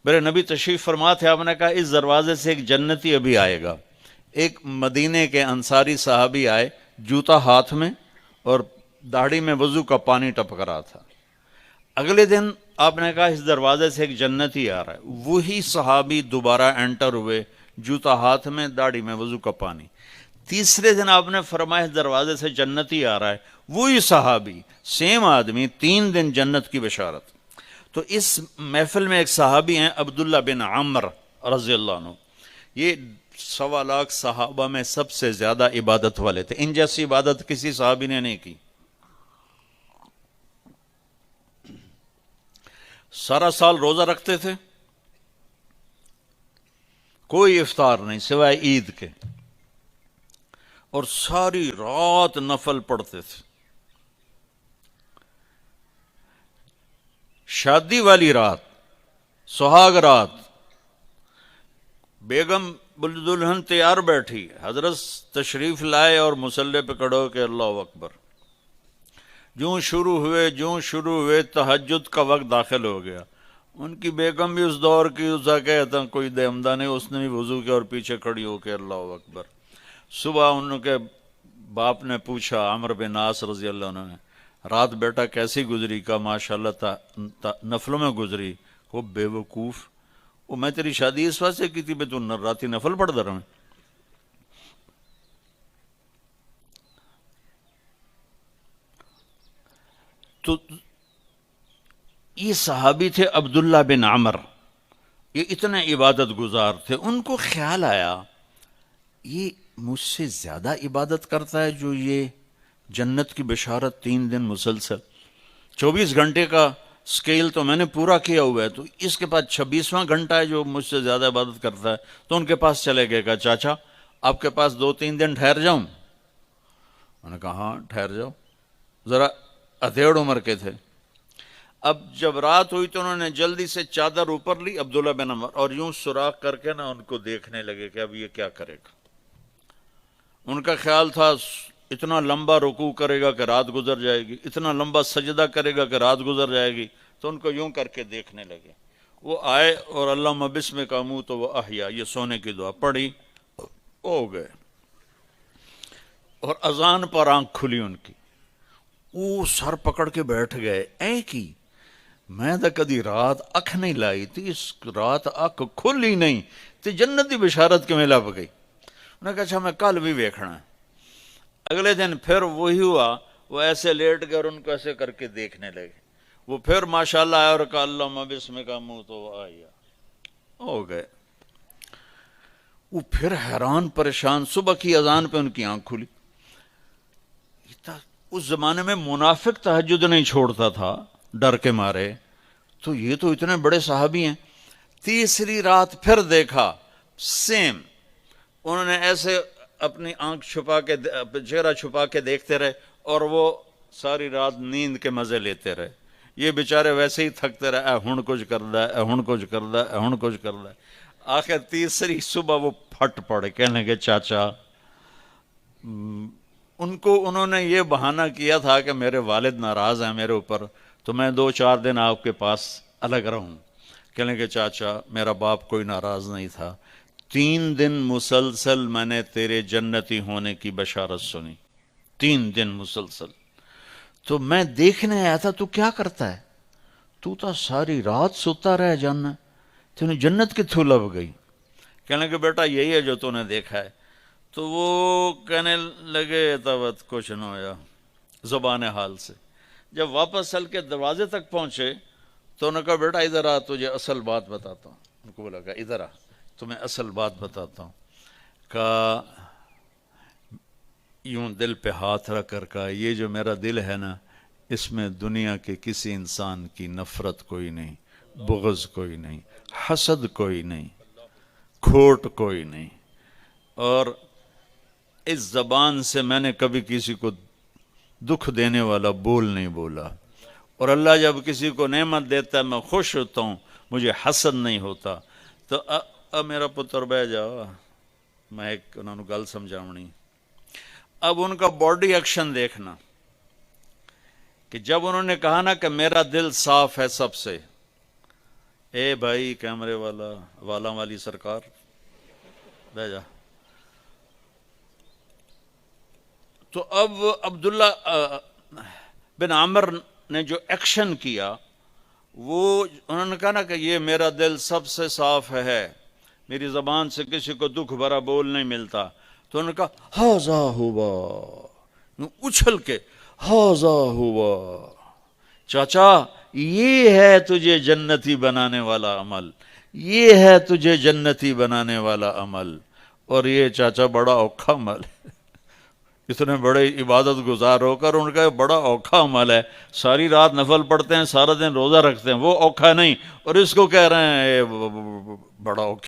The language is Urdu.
میرے نبی تشریف فرما تھے، آپ نے کہا اس دروازے سے ایک جنتی ابھی آئے گا۔ ایک مدینے کے انصاری صحابی آئے، جوتا ہاتھ میں اور داڑھی میں وضو کا پانی ٹپک رہا تھا۔ اگلے دن آپ نے کہا اس دروازے سے ایک جنتی آ رہا ہے، وہی صحابی دوبارہ انٹر ہوئے، جوتا ہاتھ میں، داڑھی میں وضو کا پانی۔ تیسرے دن آپ نے فرمایا اس دروازے سے جنتی آ رہا ہے، وہی صحابی، سیم آدمی، 3 دن جنت کی بشارت۔ تو اس محفل میں ایک صحابی ہیں عبداللہ بن عمر رضی اللہ عنہ، یہ 1.25 صحابہ میں سب سے زیادہ عبادت والے تھے، ان جیسی عبادت کسی صحابی نے نہیں کی۔ سارا سال روزہ رکھتے تھے، کوئی افطار نہیں سوائے عید کے، اور ساری رات نفل پڑھتے تھے۔ شادی والی رات، سہاگ رات، بیگم دلہن تیار بیٹھی، حضرت تشریف لائے اور مصلی پہ کھڑے ہو کے اللہ اکبر۔ جوں شروع ہوئے تہجد کا وقت داخل ہو گیا۔ ان کی بیگم بھی اس دور کی، اسا کہتا کوئی دہمدہ نہیں، اس نے بھی وضو کیا اور پیچھے کھڑی ہو کے اللہ اکبر۔ صبح ان کے باپ نے پوچھا، عمرو بن عاص رضی اللہ عنہ نے، رات بیٹا کیسی گزری؟ کا ماشاءاللہ نفلوں میں گزری۔ وہ بے وقوف، وہ میں تیری شادی اس واسطے کی تھی بے تو راتی نفل پڑھ در میں۔ تو یہ صحابی تھے عبداللہ بن عمر، یہ اتنے عبادت گزار تھے۔ ان کو خیال آیا یہ مجھ سے زیادہ عبادت کرتا ہے جو یہ جنت کی بشارت 3 دن مسلسل، 24 گھنٹے کا سکیل تو میں نے پورا کیا ہوا ہے، تو اس کے پاس 26واں گھنٹہ ہے جو مجھ سے زیادہ عبادت کرتا ہے۔ تو ان کے پاس چلے گئے، کہا چاچا آپ کے پاس 2-3 دن ٹھہر جاؤں؟ انہوں نے کہا ہاں ٹھہر جاؤ۔ ذرا ادھیڑ عمر کے تھے۔ اب جب رات ہوئی تو انہوں نے جلدی سے چادر اوپر لی عبداللہ بن عمر، اور یوں سوراخ کر کے نا ان کو دیکھنے لگے کہ اب یہ کیا کرے گا۔ ان کا خیال تھا اتنا لمبا رکوع کرے گا کہ رات گزر جائے گی، اتنا لمبا سجدہ کرے گا کہ رات گزر جائے گی، تو ان کو یوں کر کے دیکھنے لگے۔ وہ آئے اور اللہم بسمک اموت و احیا، یہ سونے کی دعا پڑھی، ہو گئے۔ اور اذان پر آنکھ کھلی ان کی، وہ سر پکڑ کے بیٹھ گئے، اے کی میں تو کدی رات اکھ نہیں لائی تھی، اس رات اکھ کھلی نہیں تے جنتی بشارت کے میں لب گئی۔ انہوں نے کہا اچھا میں کل بھی ویکھنا ہے۔ اگلے دن پھر وہی ہوا، وہ ایسے لیٹ گئے اور ان کو ایسے کر کے دیکھنے لگے۔ وہ پھر ماشاءاللہ آیا اور کہا اللہم بسمک اموت و احیا، ہو گئے۔ وہ پھر حیران پریشان، صبح کی اذان پہ ان کی آنکھ کھلی۔ اس زمانے میں منافق تہجد نہیں چھوڑتا تھا ڈر کے مارے، تو یہ تو اتنے بڑے صحابی ہیں۔ تیسری رات پھر دیکھا سیم، انہوں نے ایسے اپنی آنکھ چھپا کے، چہرہ چھپا کے دیکھتے رہے، اور وہ ساری رات نیند کے مزے لیتے رہے۔ یہ بیچارے ویسے ہی تھکتے رہے، ہن کچھ کردا ہے، ہن کچھ کردا ہے، ہن کچھ کردا ہے۔ آخر تیسری صبح وہ پھٹ پڑے، کہنے لگے چاچا، ان کو انہوں نے یہ بہانہ کیا تھا کہ میرے والد ناراض ہیں میرے اوپر، تو میں 2-4 دن آپ کے پاس الگ رہوں۔ کہنے لگے چاچا میرا باپ کوئی ناراض نہیں تھا، 3 دن مسلسل میں نے تیرے جنتی ہونے کی بشارت سنی، 3 دن مسلسل، تو میں دیکھنے آیا تھا تو کیا کرتا ہے، تو ساری رات سوتا رہ جانا، تو جنت کتھوں لب گئی؟ کہنے لگے بیٹا یہی ہے جو تو نے دیکھا ہے۔ تو وہ کہنے لگے تبت کچھ نہ ہویا، زبان حال سے۔ جب واپس چل کے دروازے تک پہنچے تو انہوں نے کہا بیٹا ادھر آ، تجھے اصل بات بتاتا ہوں۔ ان کو بولا کہ ادھر آ، تمہیں اصل بات بتاتا ہوں۔ کہا یوں دل پہ ہاتھ رکھ کر کہا یہ جو میرا دل ہے نا، اس میں دنیا کے کسی انسان کی نفرت کوئی نہیں، بغض کوئی نہیں، حسد کوئی نہیں، کھوٹ کوئی نہیں، اور اس زبان سے میں نے کبھی کسی کو دکھ دینے والا بول نہیں بولا، اور اللہ جب کسی کو نعمت دیتا ہے میں خوش ہوتا ہوں، مجھے حسد نہیں ہوتا۔ تو اب میرا پتر بہ جاؤ، میں ایک انہوں نے گل سمجھاؤنی۔ اب ان کا باڈی ایکشن دیکھنا کہ جب انہوں نے کہا نا کہ میرا دل صاف ہے سب سے، اے بھائی کیمرے والا والی سرکار بھیجا. تو اب عبداللہ بن عامر نے جو ایکشن کیا، وہ انہوں نے کہا نا کہ یہ میرا دل سب سے صاف ہے، میری زبان سے کسی کو دکھ بھرا بول نہیں ملتا. تو انہوں نے کہا ہاذا ہوا، اچھل کے ہاذا ہوا، چاچا یہ ہے تجھے جنتی بنانے والا عمل، یہ ہے تجھے جنتی بنانے والا عمل. اور یہ چاچا بڑا اوکھا عمل ہے، اتنے بڑے عبادت گزار ہو کر ان کا بڑا اوکھا عمل ہے. ساری رات نفل پڑھتے ہیں، سارا دن روزہ رکھتے ہیں، وہ اوکھا نہیں، اور اس کو کہہ رہے ہیں بڑا اوکھا.